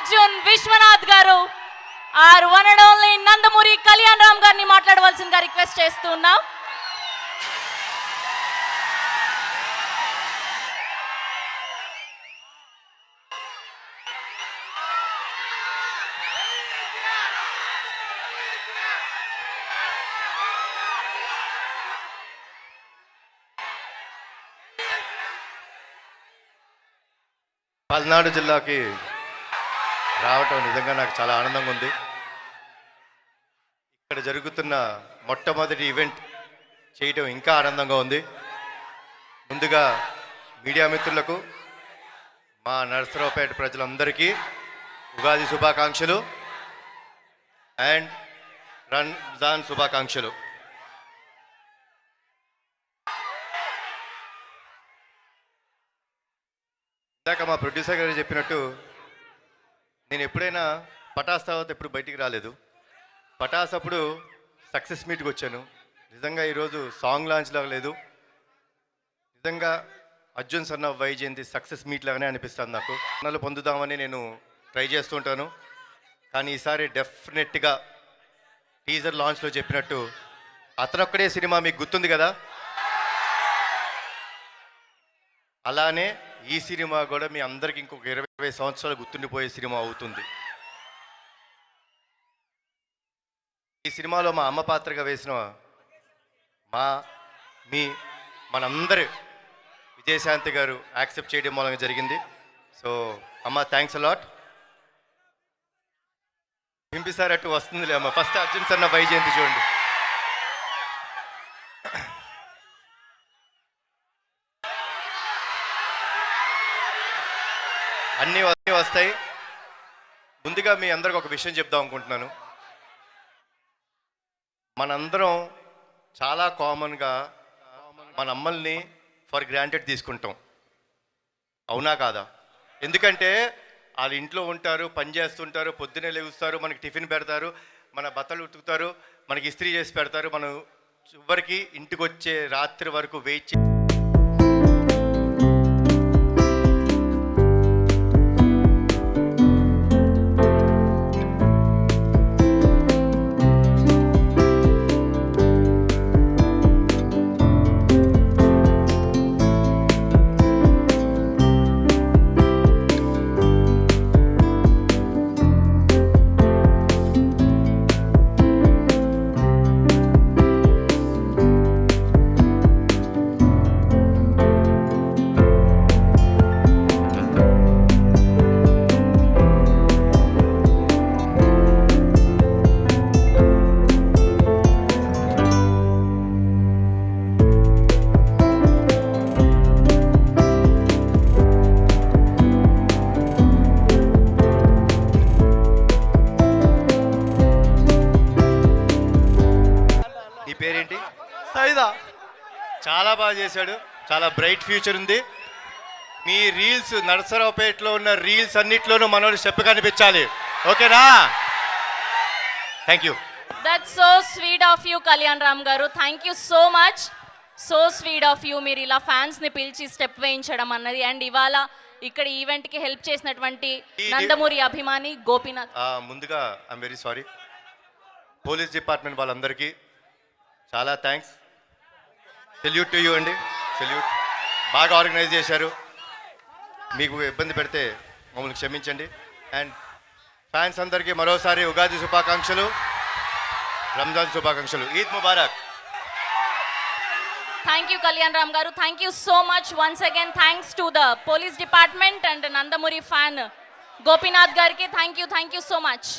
అర్జున్ విశ్వనాథ్ గారు our one and only Nandamuri Kalyan Ram గారిని మాట్లాడవలసిందిగా రిక్వెస్ట్ చేస్తున్నాం. పల్నాడు జిల్లాకి రావటం నిజంగా నాకు చాలా ఆనందంగా ఉంది. ఇక్కడ జరుగుతున్న మొట్టమొదటి ఈవెంట్ చేయటం ఇంకా ఆనందంగా ఉంది. ముందుగా మీడియా మిత్రులకు, మా నరసరావుపేట ప్రజలందరికీ ఉగాది శుభాకాంక్షలు అండ్ రంజాన్ శుభాకాంక్షలు. ఇందాక మా ప్రొడ్యూసర్ గారు చెప్పినట్టు నేను ఎప్పుడైనా పటాస్ తర్వాత ఎప్పుడు బయటికి రాలేదు. పటాస్ అప్పుడు సక్సెస్ మీట్కి వచ్చాను. నిజంగా ఈరోజు సాంగ్ లాంచ్ లాగా లేదు, నిజంగా Arjun son of Vyjayanthi success meet లాగానే అనిపిస్తుంది నాకు. అన్నలు పొందుదామని నేను ట్రై చేస్తుంటాను, కానీ ఈసారి డెఫినెట్గా టీజర్ లాంచ్లో చెప్పినట్టు అతనొక్కడే సినిమా మీకు గుర్తుంది కదా, అలానే ఈ సినిమా కూడా మీ అందరికి ఇంకొక 20 సంవత్సరాలు గుర్తుండిపోయే సినిమా అవుతుంది. ఈ సినిమాలో మా అమ్మ పాత్రగా వేసిన మనందరి విజయశాంతి గారు యాక్సెప్ట్ చేయడం మూలంగా జరిగింది. సో అమ్మ, థ్యాంక్స్ అలాట్. పింపిసారట్టు వస్తుందిలే అమ్మ. ఫస్ట్ అర్జున్ సన్న వైజయంతి చూడండి. అన్నీ వస్తాయి. ముందుగా మీ అందరికి ఒక విషయం చెప్దాం అనుకుంటున్నాను. మనందరం చాలా కామన్గా మన అమ్మల్ని ఫర్ గ్రాంటెడ్ తీసుకుంటాం, అవునా కాదా? ఎందుకంటే వాళ్ళు ఇంట్లో ఉంటారు, పని చేస్తుంటారు, పొద్దున్నే లేగుస్తారు, మనకి టిఫిన్ పెడతారు, మన బట్టలు ఉతుకుతారు, మనకి ఇస్త్రీ చేసి పెడతారు. మనం చివరికి ఇంటికి వచ్చే రాత్రి వరకు వెయిట్ చాలా బాగా చేశాడు. చాలా బ్రైట్ ఫ్యూచర్ ఉంది. మీ రీల్స్ నరసరావుపేటలో ఉన్న రీల్స్ అన్నిట్లోనూ మనోడు స్టెప్ కనిపించాలి, ఓకేనా? Thank you. That's so sweet of you Kalyan Ram గారు. Thank you so much. So sweet of you. మీరు ఇలా ఫ్యాన్స్ని పిలిచి స్టెప్ వేయించడం అన్నది. అండ్ ఇవాళ ఇక్కడ ఈవెంట్కి హెల్ప్ చేసినటువంటి నందమూరి అభిమాని గోపీనాథ్. ముందుగా I'm very sorry. Police department వాళ్ళందరికీ చాలా థ్యాంక్స్. సెల్యూట్ టు యూ అండి, సెల్యూట్. బాగా ఆర్గనైజ్ చేశారు. మీకు ఇబ్బంది పెడితే మమ్మల్ని క్షమించండి. అండ్ ఫ్యాన్స్ అందరికీ మరోసారి ఉగాది శుభాకాంక్షలు, రంజాన్ శుభాకాంక్షలు. ఈద్ ముబారక్. థ్యాంక్ యూ కళ్యాణ్ రామ్ గారు. Thank you so much once again. Thanks to the police department and Nandamuri fan Gopinath గారికి. Thank you so much.